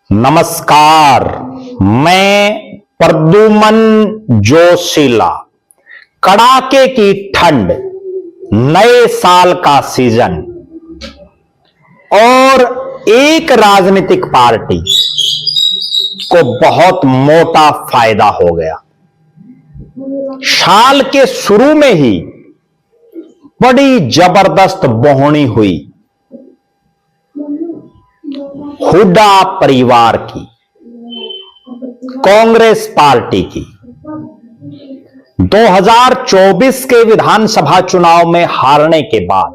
नमस्कार, मैं प्रद्युमन जोशीला। कड़ाके की ठंड, नए साल का सीजन और एक राजनीतिक पार्टी को बहुत मोटा फायदा हो गया। साल के शुरू में ही बड़ी जबरदस्त बोहनी हुई हुड्डा परिवार की, कांग्रेस पार्टी की। 2024 के विधानसभा चुनाव में हारने के बाद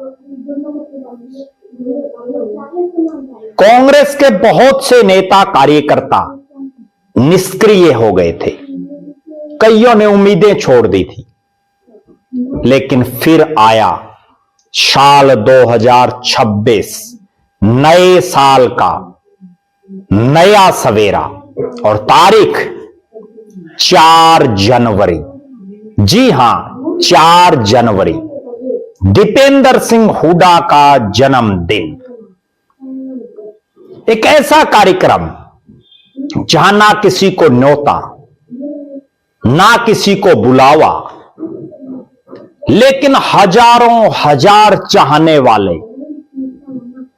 कांग्रेस के बहुत से नेता कार्यकर्ता निष्क्रिय हो गए थे। कईयों ने उम्मीदें छोड़ दी थी, लेकिन फिर आया साल 2026, नए साल का नया सवेरा और तारीख 4 जनवरी। जी हां, 4 जनवरी, दीपेंद्र सिंह हुड्डा का जन्मदिन। एक ऐसा कार्यक्रम जहां ना किसी को न्योता, ना किसी को बुलावा, लेकिन हजारों हजार चाहने वाले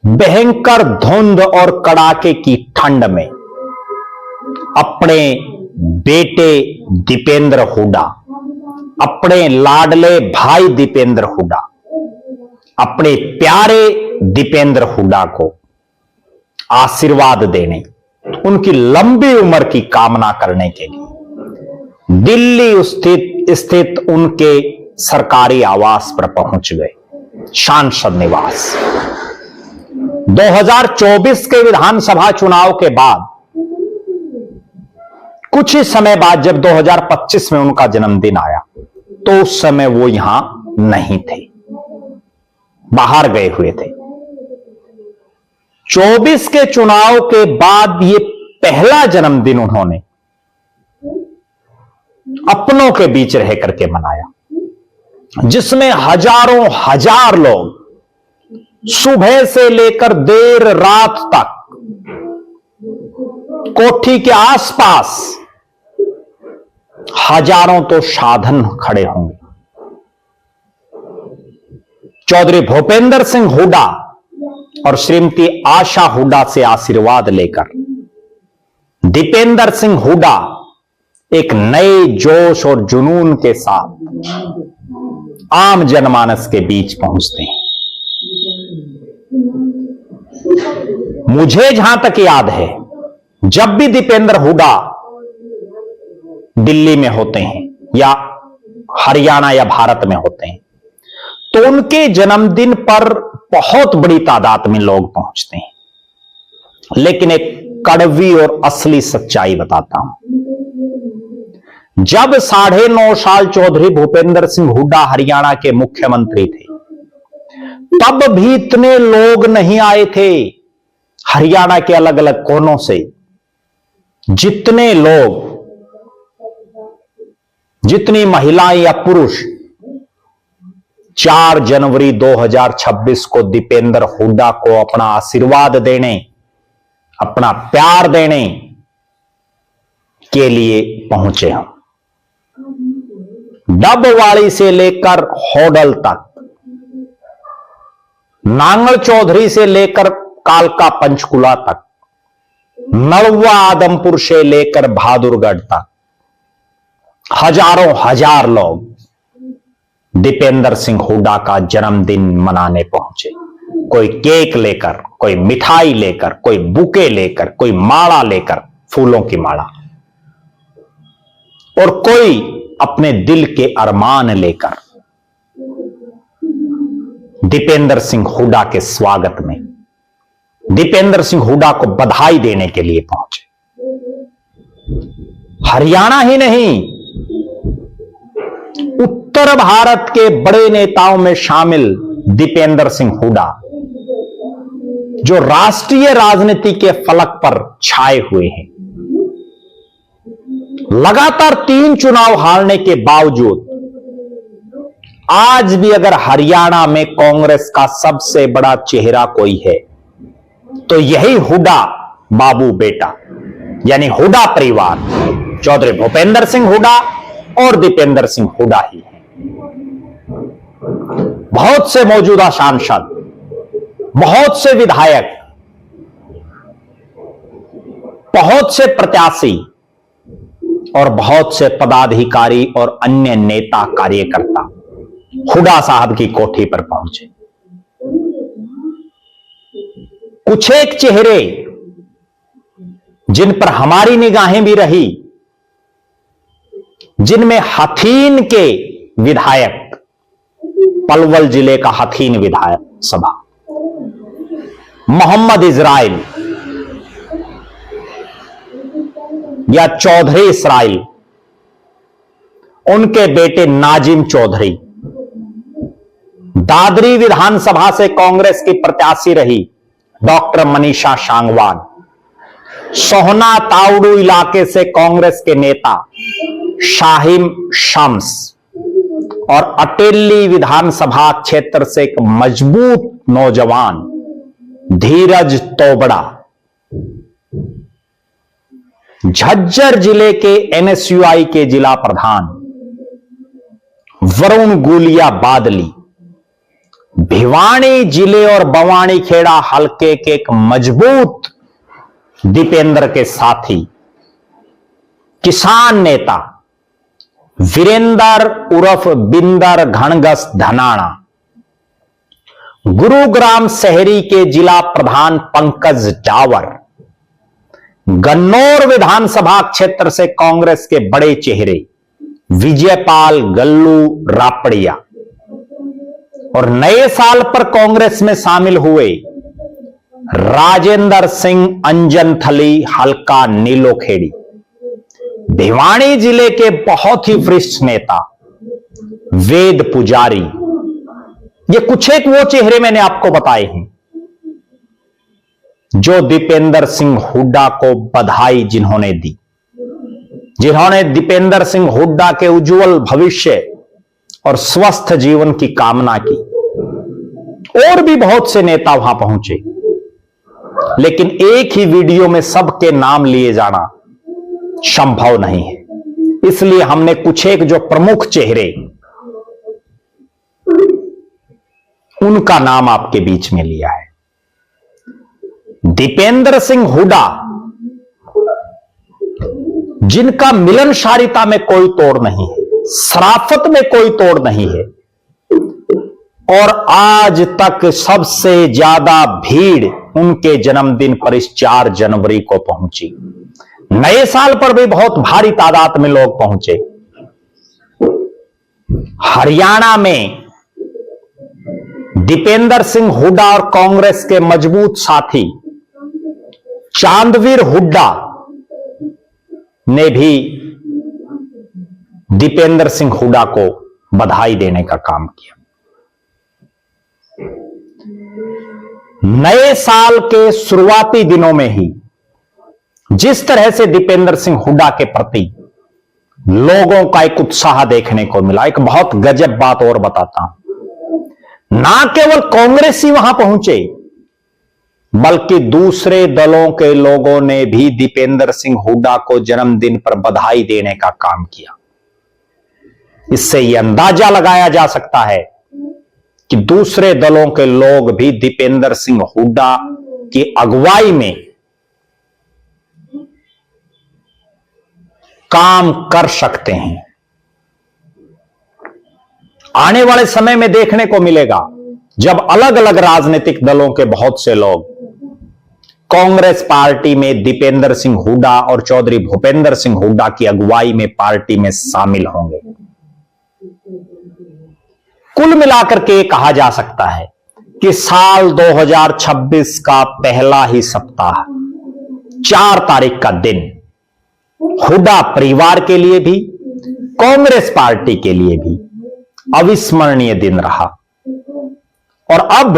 भयंकर धुंध और कड़ाके की ठंड में अपने बेटे दीपेंद्र हुड्डा, अपने लाडले भाई दीपेंद्र हुड्डा, अपने प्यारे दीपेंद्र हुड्डा को आशीर्वाद देने, उनकी लंबी उम्र की कामना करने के लिए दिल्ली स्थित उनके सरकारी आवास पर पहुंच गए, सांसद निवास। 2024 के विधानसभा चुनाव के बाद कुछ ही समय बाद जब 2025 में उनका जन्मदिन आया, तो उस समय वो यहां नहीं थे, बाहर गए हुए थे। 24 के चुनाव के बाद ये पहला जन्मदिन उन्होंने अपनों के बीच रह करके मनाया, जिसमें हजारों हजार लोग सुबह से लेकर देर रात तक कोठी के आसपास हजारों तो साधन खड़े होंगे। चौधरी भूपेंद्र सिंह हुड्डा और श्रीमती आशा हुड्डा से आशीर्वाद लेकर दीपेंद्र सिंह हुड्डा एक नए जोश और जुनून के साथ आम जनमानस के बीच पहुंचते हैं। मुझे जहां तक याद है, जब भी दीपेंद्र हुड्डा दिल्ली में होते हैं या हरियाणा या भारत में होते हैं, तो उनके जन्मदिन पर बहुत बड़ी तादाद में लोग पहुंचते हैं। लेकिन एक कड़वी और असली सच्चाई बताता हूं। जब 9.5 साल चौधरी भूपेंद्र सिंह हुड्डा हरियाणा के मुख्यमंत्री थे, तब भी इतने लोग नहीं आए थे हरियाणा के अलग अलग कोनों से, जितने लोग, जितनी महिलाएं या पुरुष 4 जनवरी 2026 को दीपेंद्र हुड्डा को अपना आशीर्वाद देने, अपना प्यार देने के लिए पहुंचे हम। डबवाड़ी से लेकर होडल तक, नांगल चौधरी से लेकर कालका पंचकुला तक, नलवा आदमपुर से लेकर बहादुरगढ़ तक, हजारों हजार लोग दीपेंद्र सिंह हुड्डा का जन्मदिन मनाने पहुंचे। कोई केक लेकर, कोई मिठाई लेकर, कोई बुके लेकर, कोई माला लेकर, फूलों की माला, और कोई अपने दिल के अरमान लेकर दीपेंद्र सिंह हुड्डा के स्वागत में दीपेंद्र सिंह हुड्डा को बधाई देने के लिए पहुंचे। हरियाणा ही नहीं, उत्तर भारत के बड़े नेताओं में शामिल दीपेंद्र सिंह हुड्डा, जो राष्ट्रीय राजनीति के फलक पर छाए हुए हैं, लगातार 3 चुनाव हारने के बावजूद आज भी अगर हरियाणा में कांग्रेस का सबसे बड़ा चेहरा कोई है, तो यही हुड्डा बाबू बेटा यानी हुड्डा परिवार, चौधरी भूपेंद्र सिंह हुड्डा और दीपेंद्र सिंह हुड्डा ही हैं। बहुत से मौजूदा सांसद, बहुत से विधायक, बहुत से प्रत्याशी और बहुत से पदाधिकारी और अन्य नेता कार्यकर्ता हुड्डा साहब की कोठी पर पहुंचे। कुछ एक चेहरे जिन पर हमारी निगाहें भी रही, जिनमें हथीन के विधायक, पलवल जिले का हथीन विधायक सभा मोहम्मद इजराइल या चौधरी इसराइल, उनके बेटे नाजिम चौधरी, दादरी विधानसभा से कांग्रेस की प्रत्याशी रही डॉक्टर मनीषा सांगवान, सोहना तावड़ू इलाके से कांग्रेस के नेता शाहिम शम्स और अटेली विधानसभा क्षेत्र से एक मजबूत नौजवान धीरज तोबड़ा, झज्जर जिले के एनएसयूआई के जिला प्रधान वरुण गुलिया बादली, भिवानी जिले और बवानी खेड़ा हलके के एक मजबूत दीपेंद्र के साथी किसान नेता वीरेंद्र उर्फ बिंदर घनगस धनाना, गुरुग्राम शहरी के जिला प्रधान पंकज डावर, गन्नौर विधानसभा क्षेत्र से कांग्रेस के बड़े चेहरे विजयपाल गल्लू रापड़िया और नए साल पर कांग्रेस में शामिल हुए राजेंद्र सिंह अंजनथली हल्का नीलोखेड़ी, भिवानी जिले के बहुत ही वरिष्ठ नेता वेद पुजारी। ये कुछ एक वो चेहरे मैंने आपको बताए हैं जो दीपेंद्र सिंह हुड्डा को बधाई जिन्होंने दी, जिन्होंने दीपेंद्र सिंह हुड्डा के उज्जवल भविष्य और स्वस्थ जीवन की कामना की। और भी बहुत से नेता वहां पहुंचे, लेकिन एक ही वीडियो में सबके नाम लिए जाना संभव नहीं है, इसलिए हमने कुछ एक जो प्रमुख चेहरे उनका नाम आपके बीच में लिया है। दीपेंद्र सिंह हुड्डा, जिनका मिलनसारिता में कोई तोड़ नहीं है, शराफत में कोई तोड़ नहीं है, और आज तक सबसे ज्यादा भीड़ उनके जन्मदिन पर इस 4 जनवरी को पहुंची। नए साल पर भी बहुत भारी तादाद में लोग पहुंचे। हरियाणा में दीपेंद्र सिंह हुड्डा और कांग्रेस के मजबूत साथी चांदवीर हुड्डा ने भी दीपेंद्र सिंह हुड्डा को बधाई देने का काम किया। नए साल के शुरुआती दिनों में ही जिस तरह से दीपेंद्र सिंह हुड्डा के प्रति लोगों का एक उत्साह देखने को मिला, एक बहुत गजब बात और बताता हूं। ना केवल कांग्रेसी वहां पहुंचे, बल्कि दूसरे दलों के लोगों ने भी दीपेंद्र सिंह हुड्डा को जन्मदिन पर बधाई देने का काम किया। इससे यह अंदाजा लगाया जा सकता है कि दूसरे दलों के लोग भी दीपेंद्र सिंह हुड्डा की अगुवाई में काम कर सकते हैं। आने वाले समय में देखने को मिलेगा जब अलग अलग राजनीतिक दलों के बहुत से लोग कांग्रेस पार्टी में दीपेंद्र सिंह हुड्डा और चौधरी भूपेंद्र सिंह हुड्डा की अगुवाई में पार्टी में शामिल होंगे। कुल मिलाकर के कहा जा सकता है कि साल 2026 का पहला ही सप्ताह 4 तारीख का दिन हुड्डा परिवार के लिए भी, कांग्रेस पार्टी के लिए भी अविस्मरणीय दिन रहा। और अब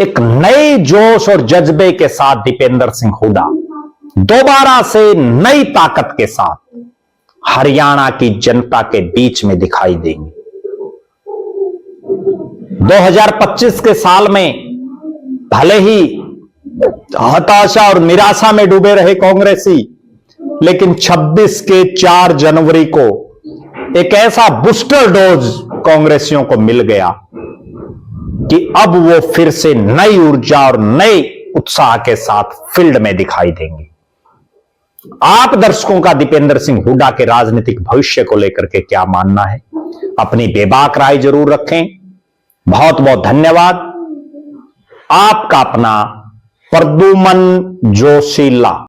एक नए जोश और जज्बे के साथ दीपेंद्र सिंह हुड्डा दोबारा से नई ताकत के साथ हरियाणा की जनता के बीच में दिखाई देंगे। 2025 के साल में भले ही हताशा और निराशा में डूबे रहे कांग्रेसी, लेकिन 26 के 4 जनवरी को एक ऐसा बूस्टर डोज कांग्रेसियों को मिल गया कि अब वो फिर से नई ऊर्जा और नए उत्साह के साथ फील्ड में दिखाई देंगे। आप दर्शकों का दीपेंद्र सिंह हुड्डा के राजनीतिक भविष्य को लेकर के क्या मानना है? अपनी बेबाक राय जरूर रखें। बहुत बहुत धन्यवाद। आपका अपना प्रद्युमन जोशीला।